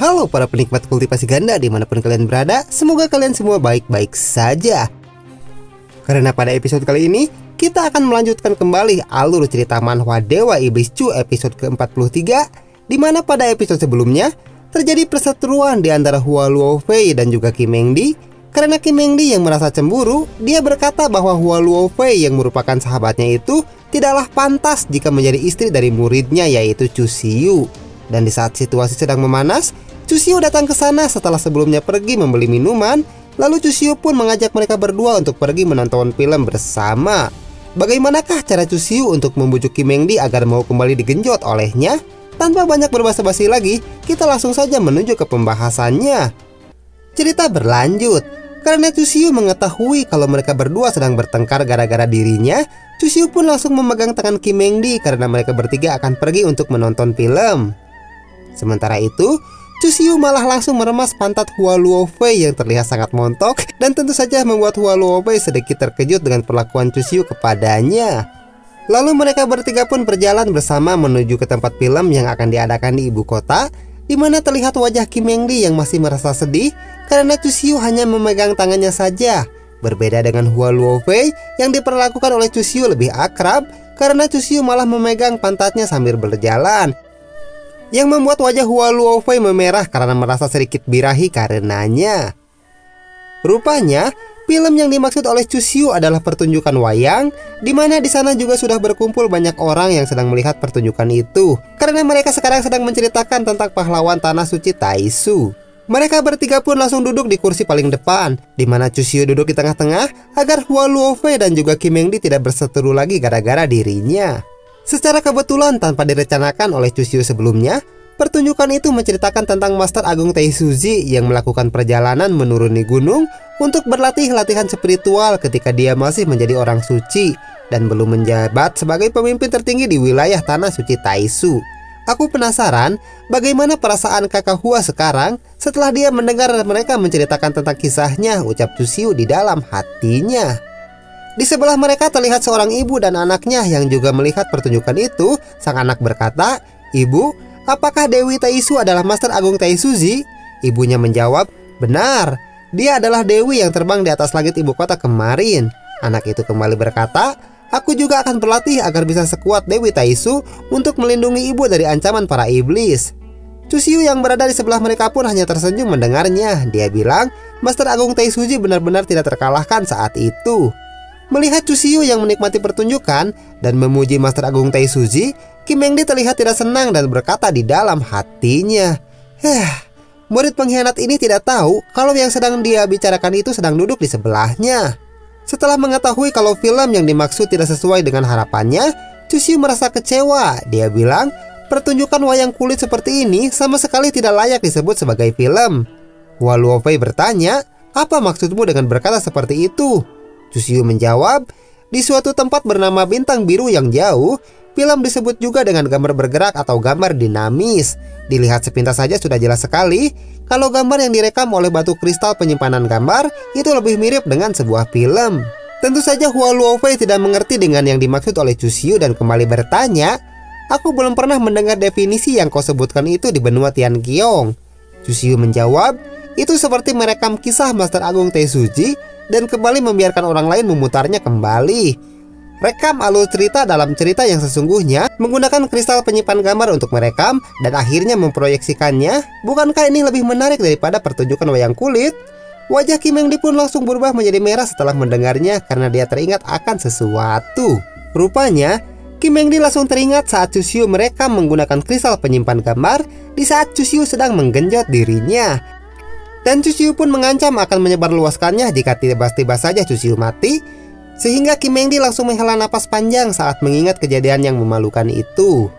Halo para penikmat kultivasi ganda dimanapun kalian berada, semoga kalian semua baik-baik saja. Karena pada episode kali ini, kita akan melanjutkan kembali alur cerita manhwa Dewa Iblis Chu episode ke-43, di mana pada episode sebelumnya, terjadi perseteruan di antara Hua Luofei dan juga Kim Mengdi. Karena Kim Mengdi yang merasa cemburu, dia berkata bahwa Hua Luofei yang merupakan sahabatnya itu tidaklah pantas jika menjadi istri dari muridnya yaitu Chu Xiu. Dan di saat situasi sedang memanas, Chu Xiu datang ke sana setelah sebelumnya pergi membeli minuman. Lalu Chu Xiu pun mengajak mereka berdua untuk pergi menonton film bersama. Bagaimanakah cara Chu Xiu untuk membujuk Kim Mengdi agar mau kembali digenjot olehnya? Tanpa banyak berbasa-basi lagi, kita langsung saja menuju ke pembahasannya. Cerita berlanjut. Karena Chu Xiu mengetahui kalau mereka berdua sedang bertengkar gara-gara dirinya, Chu Xiu pun langsung memegang tangan Kim Mengdi karena mereka bertiga akan pergi untuk menonton film. Sementara itu, Chu Xiu malah langsung meremas pantat Hua Luofei yang terlihat sangat montok, dan tentu saja membuat Hua Luofei sedikit terkejut dengan perlakuan Chu Xiu kepadanya. Lalu mereka bertiga pun berjalan bersama menuju ke tempat film yang akan diadakan di ibu kota, di mana terlihat wajah Kim Mengdi yang masih merasa sedih karena Chu Xiu hanya memegang tangannya saja. Berbeda dengan Hua Luofei yang diperlakukan oleh Chu Xiu lebih akrab, karena Chu Xiu malah memegang pantatnya sambil berjalan, yang membuat wajah Hua Luofei memerah karena merasa sedikit birahi karenanya. Rupanya, film yang dimaksud oleh Chu Xiu adalah pertunjukan wayang, di mana di sana juga sudah berkumpul banyak orang yang sedang melihat pertunjukan itu, karena mereka sekarang sedang menceritakan tentang pahlawan tanah suci Taisu. Mereka bertiga pun langsung duduk di kursi paling depan, di mana Chu Xiu duduk di tengah-tengah agar Hua Luofei dan juga Kim Mengdi tidak berseteru lagi gara-gara dirinya. Secara kebetulan tanpa direncanakan oleh Chu Xiu sebelumnya, pertunjukan itu menceritakan tentang Master Agung Taisuji yang melakukan perjalanan menuruni gunung untuk berlatih latihan spiritual ketika dia masih menjadi orang suci dan belum menjabat sebagai pemimpin tertinggi di wilayah tanah suci Taisu. Aku penasaran bagaimana perasaan kakak Hua sekarang setelah dia mendengar mereka menceritakan tentang kisahnya, ucap Chu Xiu di dalam hatinya. Di sebelah mereka terlihat seorang ibu dan anaknya yang juga melihat pertunjukan itu. Sang anak berkata, "Ibu, apakah Dewi Taisu adalah Master Agung Taisuji?" Ibunya menjawab, "Benar, dia adalah Dewi yang terbang di atas langit ibu kota kemarin." Anak itu kembali berkata, "Aku juga akan berlatih agar bisa sekuat Dewi Taisu untuk melindungi ibu dari ancaman para iblis." Chu Xiu yang berada di sebelah mereka pun hanya tersenyum mendengarnya. Dia bilang, Master Agung Taisuji benar-benar tidak terkalahkan saat itu. Melihat Chu Xiu yang menikmati pertunjukan dan memuji Master Agung Taisuji, Kim Mengdi terlihat tidak senang dan berkata di dalam hatinya, murid pengkhianat ini tidak tahu kalau yang sedang dia bicarakan itu sedang duduk di sebelahnya." Setelah mengetahui kalau film yang dimaksud tidak sesuai dengan harapannya, Chu Xiu merasa kecewa. Dia bilang, pertunjukan wayang kulit seperti ini sama sekali tidak layak disebut sebagai film. Hua Luofei bertanya, "Apa maksudmu dengan berkata seperti itu?" Chu Xiu menjawab, "Di suatu tempat bernama Bintang Biru yang jauh, film disebut juga dengan gambar bergerak atau gambar dinamis. Dilihat sepintas saja sudah jelas sekali kalau gambar yang direkam oleh batu kristal penyimpanan gambar itu lebih mirip dengan sebuah film." Tentu saja Hua Luofei tidak mengerti dengan yang dimaksud oleh Chu Xiu dan kembali bertanya, "Aku belum pernah mendengar definisi yang kau sebutkan itu di benua Tianqiong." Chu Xiu menjawab, "Itu seperti merekam kisah Master Agung Taisuji dan kembali membiarkan orang lain memutarnya kembali. Rekam alur cerita dalam cerita yang sesungguhnya menggunakan kristal penyimpan gambar untuk merekam dan akhirnya memproyeksikannya. Bukankah ini lebih menarik daripada pertunjukan wayang kulit?" Wajah Kim Mengdi pun langsung berubah menjadi merah setelah mendengarnya karena dia teringat akan sesuatu. Rupanya Kim Mengdi langsung teringat saat Chu Xiu merekam menggunakan kristal penyimpan gambar di saat Chu Xiu sedang menggenjot dirinya. Dan Chu Xiu pun mengancam akan menyebarluaskannya jika tiba-tiba saja Chu Xiu mati, sehingga Kim Mengdi langsung menghela napas panjang saat mengingat kejadian yang memalukan itu.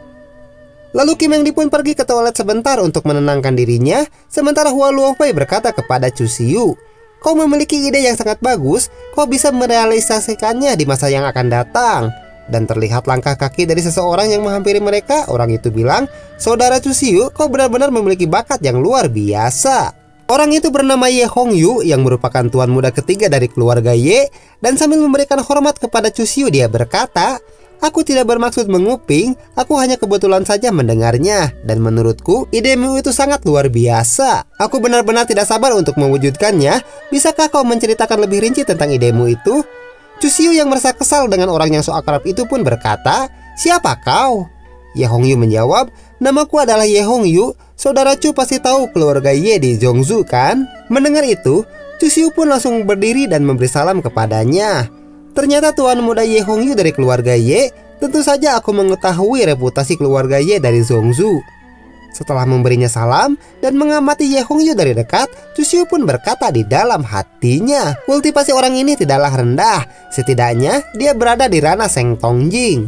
Lalu Kim Mengdi pun pergi ke toilet sebentar untuk menenangkan dirinya, sementara Hua Luofei berkata kepada Chu Xiu, "Kau memiliki ide yang sangat bagus, kau bisa merealisasikannya di masa yang akan datang." Dan terlihat langkah kaki dari seseorang yang menghampiri mereka. Orang itu bilang, "Saudara Chu Xiu, kau benar-benar memiliki bakat yang luar biasa." Orang itu bernama Ye Hongyu yang merupakan tuan muda ketiga dari keluarga Ye, dan sambil memberikan hormat kepada Chu Xiu dia berkata, Aku tidak bermaksud menguping, aku hanya kebetulan saja mendengarnya. Dan menurutku, idemu itu sangat luar biasa. Aku benar-benar tidak sabar untuk mewujudkannya. Bisakah kau menceritakan lebih rinci tentang idemu itu? Cusiu yang merasa kesal dengan orang yang so akrab itu pun berkata, "Siapa kau?" Ye Hongyu menjawab, "Namaku adalah Ye Hongyu. Saudara Chu pasti tahu keluarga Ye di Zhongzhou kan?" Mendengar itu, Cusiu pun langsung berdiri dan memberi salam kepadanya. Ternyata tuan muda Ye Hongyu dari keluarga Ye. Tentu saja aku mengetahui reputasi keluarga Ye dari Zhongzhou. Setelah memberinya salam dan mengamati Ye Hongyu dari dekat, Cusiu pun berkata di dalam hatinya, kultivasi orang ini tidaklah rendah. Setidaknya dia berada di ranah Seng Tongjing.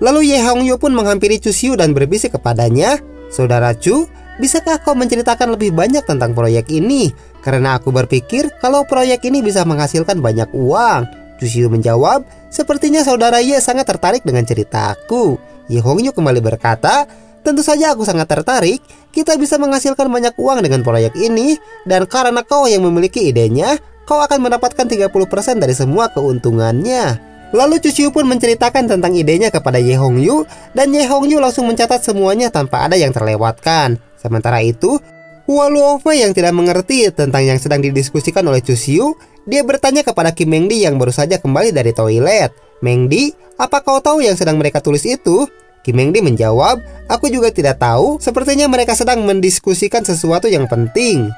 Lalu Ye Hongyu pun menghampiri Cusiu dan berbisik kepadanya, "Saudara Chu, bisakah kau menceritakan lebih banyak tentang proyek ini? Karena aku berpikir kalau proyek ini bisa menghasilkan banyak uang." Cusiu menjawab, "Sepertinya saudara Ye sangat tertarik dengan ceritaku." Ye Hongyu kembali berkata, "Tentu saja aku sangat tertarik. Kita bisa menghasilkan banyak uang dengan proyek ini. Dan karena kau yang memiliki idenya, kau akan mendapatkan 30% dari semua keuntungannya." Lalu Cusiu pun menceritakan tentang idenya kepada Ye Hongyu. Dan Ye Hongyu langsung mencatat semuanya tanpa ada yang terlewatkan. Sementara itu, Hua Luofei yang tidak mengerti tentang yang sedang didiskusikan oleh Cusiu, dia bertanya kepada Kim Mengdi yang baru saja kembali dari toilet. "Mengdi, apa kau tahu yang sedang mereka tulis itu?" Kim Mengdi menjawab, "Aku juga tidak tahu, sepertinya mereka sedang mendiskusikan sesuatu yang penting."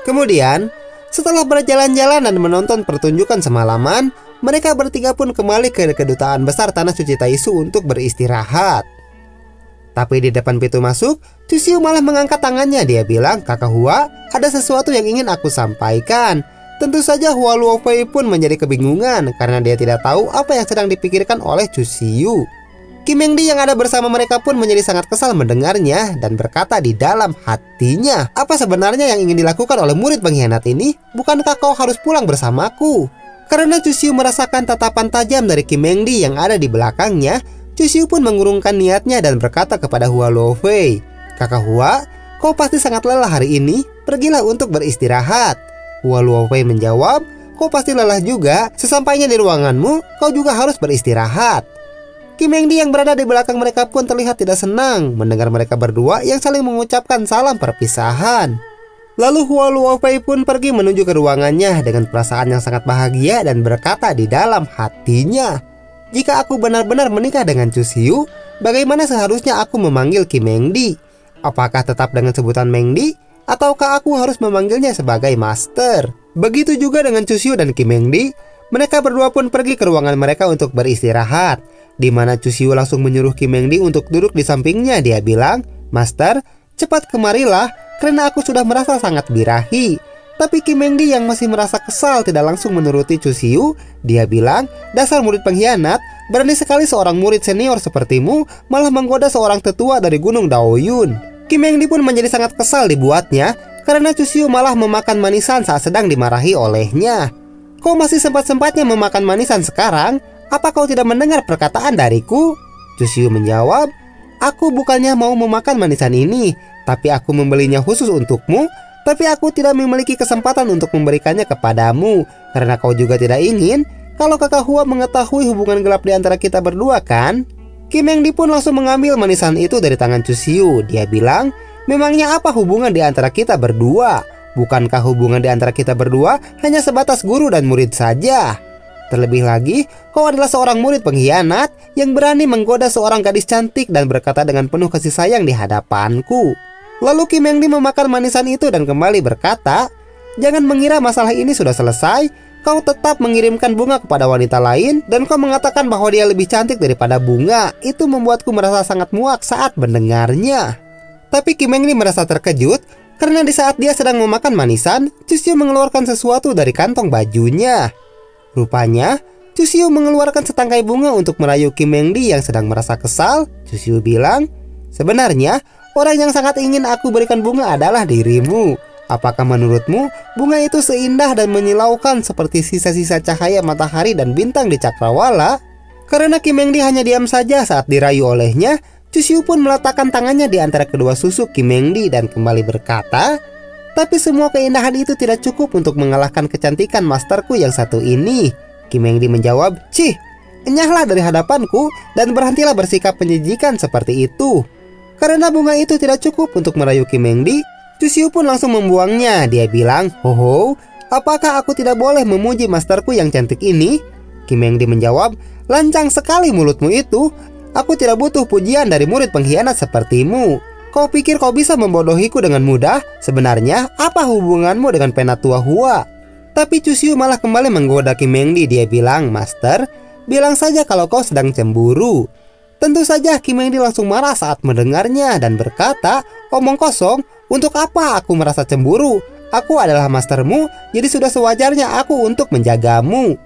Kemudian, setelah berjalan-jalan dan menonton pertunjukan semalaman, mereka bertiga pun kembali ke kedutaan besar Tanah Suci Taisu untuk beristirahat. Tapi di depan pintu masuk, Cusiu malah mengangkat tangannya. Dia bilang, "Kakak Hua, ada sesuatu yang ingin aku sampaikan." Tentu saja Hua Luofei pun menjadi kebingungan karena dia tidak tahu apa yang sedang dipikirkan oleh Cusiu. Kim Mengdi yang ada bersama mereka pun menjadi sangat kesal mendengarnya dan berkata di dalam hatinya, "Apa sebenarnya yang ingin dilakukan oleh murid pengkhianat ini? Bukankah kau harus pulang bersamaku?" Karena Cusiu merasakan tatapan tajam dari Kim Mengdi yang ada di belakangnya, Cusiu pun mengurungkan niatnya dan berkata kepada Hua Luofei, "Kakak Hua, kau pasti sangat lelah hari ini. Pergilah untuk beristirahat." Hua Luofei menjawab, "Kau pasti lelah juga. Sesampainya di ruanganmu, kau juga harus beristirahat." Kim Mengdi yang berada di belakang mereka pun terlihat tidak senang mendengar mereka berdua yang saling mengucapkan salam perpisahan. Lalu Hua Luofei pun pergi menuju ke ruangannya dengan perasaan yang sangat bahagia dan berkata di dalam hatinya, "Jika aku benar-benar menikah dengan Cusiu, bagaimana seharusnya aku memanggil Kim Mengdi? Apakah tetap dengan sebutan Mengdi? Ataukah aku harus memanggilnya sebagai Master?" Begitu juga dengan Cusiu dan Kim Mengdi. Mereka berdua pun pergi ke ruangan mereka untuk beristirahat, di mana Cusiu langsung menyuruh Kim Mengdi untuk duduk di sampingnya. Dia bilang, "Master, cepat kemarilah, karena aku sudah merasa sangat birahi." Tapi Kim Mengdi yang masih merasa kesal tidak langsung menuruti Cusiu. Dia bilang, "Dasar murid pengkhianat, berani sekali seorang murid senior sepertimu malah menggoda seorang tetua dari Gunung Daoyun." Kim Mengdi pun menjadi sangat kesal dibuatnya karena Cusiu malah memakan manisan saat sedang dimarahi olehnya. "Kau masih sempat-sempatnya memakan manisan sekarang? Apa kau tidak mendengar perkataan dariku?" Cusiu menjawab, "Aku bukannya mau memakan manisan ini, tapi aku membelinya khusus untukmu. Tapi aku tidak memiliki kesempatan untuk memberikannya kepadamu, karena kau juga tidak ingin kalau kakak Hua mengetahui hubungan gelap di antara kita berdua kan?" Kim Mengdi pun langsung mengambil manisan itu dari tangan Cusiu. Dia bilang, "Memangnya apa hubungan di antara kita berdua? Bukankah hubungan di antara kita berdua hanya sebatas guru dan murid saja? Terlebih lagi, kau adalah seorang murid pengkhianat yang berani menggoda seorang gadis cantik dan berkata dengan penuh kasih sayang di hadapanku." Lalu Kim Mengdi memakan manisan itu dan kembali berkata, "Jangan mengira masalah ini sudah selesai. Kau tetap mengirimkan bunga kepada wanita lain dan kau mengatakan bahwa dia lebih cantik daripada bunga. Itu membuatku merasa sangat muak saat mendengarnya." Tapi Kim Mengdi merasa terkejut karena di saat dia sedang memakan manisan, Cusiu mengeluarkan sesuatu dari kantong bajunya. Rupanya, Cusiu mengeluarkan setangkai bunga untuk merayu Kim Mengdi yang sedang merasa kesal. Cusiu bilang, "Sebenarnya, orang yang sangat ingin aku berikan bunga adalah dirimu. Apakah menurutmu bunga itu seindah dan menyilaukan seperti sisa-sisa cahaya matahari dan bintang di cakrawala?" Karena Kim Mengdi hanya diam saja saat dirayu olehnya, Cusiu pun meletakkan tangannya di antara kedua susuk Kim Mengdi dan kembali berkata, "Tapi semua keindahan itu tidak cukup untuk mengalahkan kecantikan masterku yang satu ini." Kim Mengdi menjawab, "Cih, enyahlah dari hadapanku dan berhentilah bersikap menjijikan seperti itu. Karena bunga itu tidak cukup untuk merayu Kim Mengdi, Cusiu pun langsung membuangnya. Dia bilang, "Hoho, apakah aku tidak boleh memuji masterku yang cantik ini?" Kim Mengdi menjawab, "Lancang sekali mulutmu itu. Aku tidak butuh pujian dari murid pengkhianat sepertimu. Kau pikir kau bisa membodohiku dengan mudah? Sebenarnya apa hubunganmu dengan Penatua Hua?" Tapi Cusiu malah kembali menggoda Kim Mengdi. Dia bilang, "Master, bilang saja kalau kau sedang cemburu." Tentu saja Kim Mengdi langsung marah saat mendengarnya dan berkata, "Omong kosong, untuk apa aku merasa cemburu? Aku adalah mastermu, jadi sudah sewajarnya aku untuk menjagamu."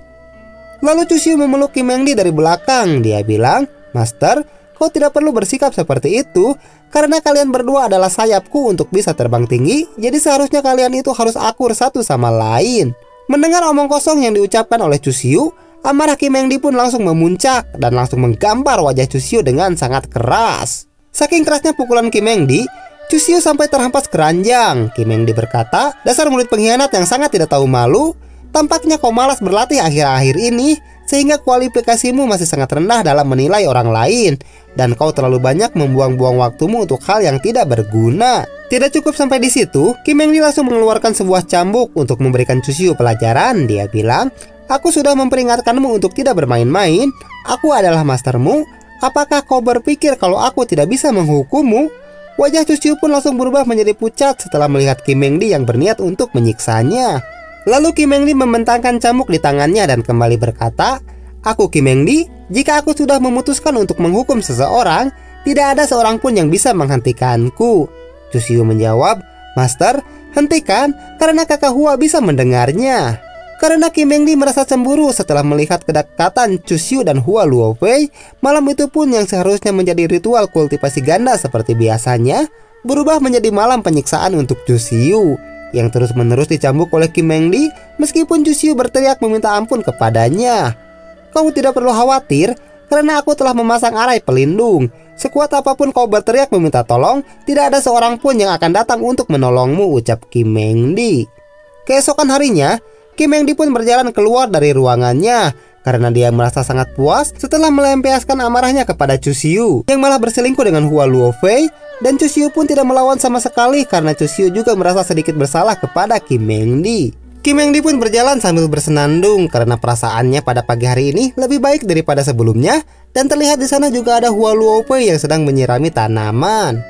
Lalu Cusiu memeluk Kim Mengdi dari belakang. Dia bilang, "Master, kau tidak perlu bersikap seperti itu, karena kalian berdua adalah sayapku untuk bisa terbang tinggi, jadi seharusnya kalian itu harus akur satu sama lain." Mendengar omong kosong yang diucapkan oleh Cusiu, amarah Kim Mengdi pun langsung memuncak dan langsung menggampar wajah Cusiu dengan sangat keras. Saking kerasnya pukulan Kim Mengdi, Cusiu sampai terhempas keranjang. Kim Mengdi berkata, "Dasar murid pengkhianat yang sangat tidak tahu malu. Tampaknya kau malas berlatih akhir-akhir ini, sehingga kualifikasimu masih sangat rendah dalam menilai orang lain. Dan kau terlalu banyak membuang-buang waktumu untuk hal yang tidak berguna." Tidak cukup sampai di situ, Kim Mengdi langsung mengeluarkan sebuah cambuk untuk memberikan Cusiu pelajaran. Dia bilang, "Aku sudah memperingatkanmu untuk tidak bermain-main. Aku adalah mastermu. Apakah kau berpikir kalau aku tidak bisa menghukummu?" Wajah Cusiu pun langsung berubah menjadi pucat setelah melihat Kim Mengdi yang berniat untuk menyiksanya. Lalu Kim Mengdi membentangkan cambuk di tangannya dan kembali berkata, "Aku Kim Mengdi, jika aku sudah memutuskan untuk menghukum seseorang, tidak ada seorang pun yang bisa menghentikanku." Cusiu menjawab, "Master, hentikan karena kakak Hua bisa mendengarnya." Karena Kim Mengdi merasa cemburu setelah melihat kedekatan Cusiu dan Hua Luofei, malam itu pun yang seharusnya menjadi ritual kultivasi ganda seperti biasanya, berubah menjadi malam penyiksaan untuk Cusiu, yang terus-menerus dicambuk oleh Kim Mengdi meskipun Cusiu berteriak meminta ampun kepadanya. "Kau tidak perlu khawatir, karena aku telah memasang arai pelindung. Sekuat apapun kau berteriak meminta tolong, tidak ada seorang pun yang akan datang untuk menolongmu," ucap Kim Mengdi. Keesokan harinya, Kim Mengdi pun berjalan keluar dari ruangannya karena dia merasa sangat puas setelah melampiaskan amarahnya kepada Cusiu yang malah berselingkuh dengan Hua Luofei, dan Cusiu pun tidak melawan sama sekali karena Cusiu juga merasa sedikit bersalah kepada Kim Mengdi. Kim Mengdi pun berjalan sambil bersenandung karena perasaannya pada pagi hari ini lebih baik daripada sebelumnya, dan terlihat di sana juga ada Hua Luofei yang sedang menyirami tanaman.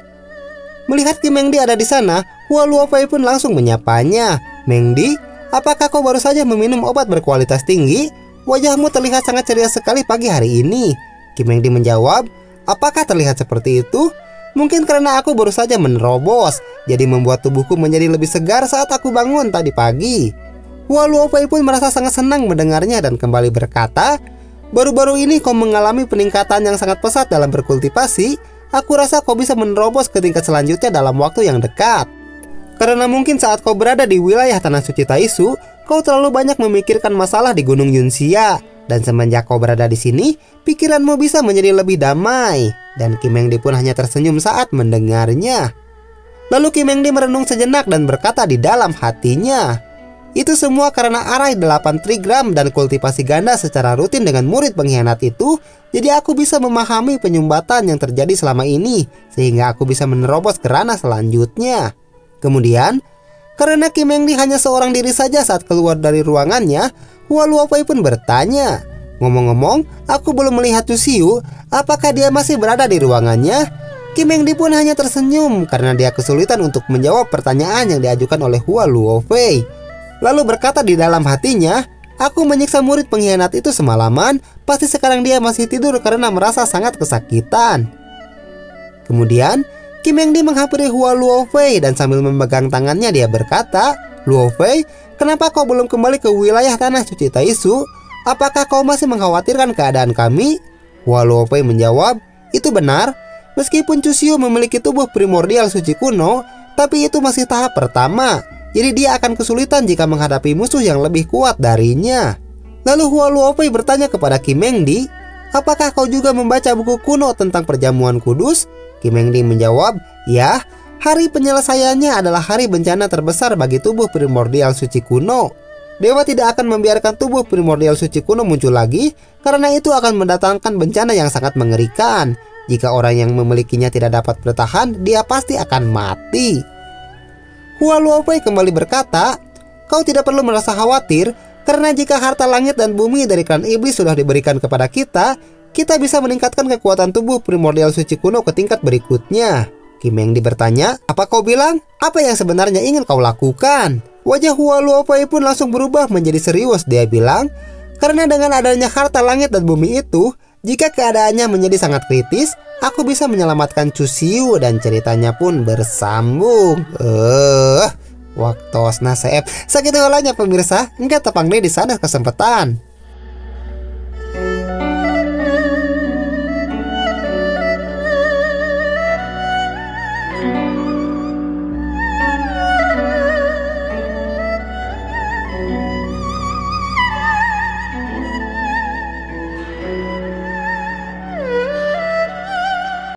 Melihat Kim Mengdi ada di sana, Hua Luofei pun langsung menyapanya. "Mengdi, apakah kau baru saja meminum obat berkualitas tinggi? Wajahmu terlihat sangat ceria sekali pagi hari ini." Kim Mengdi menjawab, "Apakah terlihat seperti itu? Mungkin karena aku baru saja menerobos, jadi membuat tubuhku menjadi lebih segar saat aku bangun tadi pagi." Hua Luofei pun merasa sangat senang mendengarnya dan kembali berkata, "Baru-baru ini kau mengalami peningkatan yang sangat pesat dalam berkultivasi. Aku rasa kau bisa menerobos ke tingkat selanjutnya dalam waktu yang dekat. Karena mungkin saat kau berada di wilayah Tanah Suci Taisu, kau terlalu banyak memikirkan masalah di Gunung Yunxia. Dan semenjak kau berada di sini, pikiranmu bisa menjadi lebih damai." Dan Kim Mengdi pun hanya tersenyum saat mendengarnya. Lalu Kim Mengdi merenung sejenak dan berkata di dalam hatinya, "Itu semua karena arai 8 trigram dan kultivasi ganda secara rutin dengan murid pengkhianat itu, jadi aku bisa memahami penyumbatan yang terjadi selama ini, sehingga aku bisa menerobos ke ranah selanjutnya." Kemudian, karena Kim Mengdi hanya seorang diri saja saat keluar dari ruangannya, Hua Luofei pun bertanya, "Ngomong-ngomong, aku belum melihat Cusiu, apakah dia masih berada di ruangannya?" Kim Mengdi pun hanya tersenyum karena dia kesulitan untuk menjawab pertanyaan yang diajukan oleh Hua Luofei. Lalu berkata di dalam hatinya, "Aku menyiksa murid pengkhianat itu semalaman, pasti sekarang dia masih tidur karena merasa sangat kesakitan." Kemudian, Kim Mengdi menghampiri Hua Luofei dan sambil memegang tangannya dia berkata, "Luofei, kenapa kau belum kembali ke wilayah Tanah Suci Taisu? Apakah kau masih mengkhawatirkan keadaan kami?" Hua Luofei menjawab, "Itu benar. Meskipun Cusiu memiliki tubuh primordial suci kuno, tapi itu masih tahap pertama. Jadi dia akan kesulitan jika menghadapi musuh yang lebih kuat darinya." Lalu Hua Luofei bertanya kepada Kim Mengdi, "Apakah kau juga membaca buku kuno tentang perjamuan kudus?" Kim Mengdi menjawab, "Ya, hari penyelesaiannya adalah hari bencana terbesar bagi tubuh primordial suci kuno." Dewa tidak akan membiarkan tubuh primordial suci kuno muncul lagi, karena itu akan mendatangkan bencana yang sangat mengerikan. Jika orang yang memilikinya tidak dapat bertahan, dia pasti akan mati. Hua Luofei kembali berkata, "Kau tidak perlu merasa khawatir, karena jika harta langit dan bumi dari klan iblis sudah diberikan kepada kita, kita bisa meningkatkan kekuatan tubuh primordial suci kuno ke tingkat berikutnya." Kim Mengdi bertanya, "Apa kau bilang? Apa yang sebenarnya ingin kau lakukan?" Wajah Hua Luofei pun langsung berubah menjadi serius. Dia bilang, "Karena dengan adanya harta langit dan bumi itu, jika keadaannya menjadi sangat kritis, aku bisa menyelamatkan Chu Xiu." Dan ceritanya pun bersambung. Waktosna seep. Segitu halanya pemirsa, enggak tepang deh di sana kesempatan.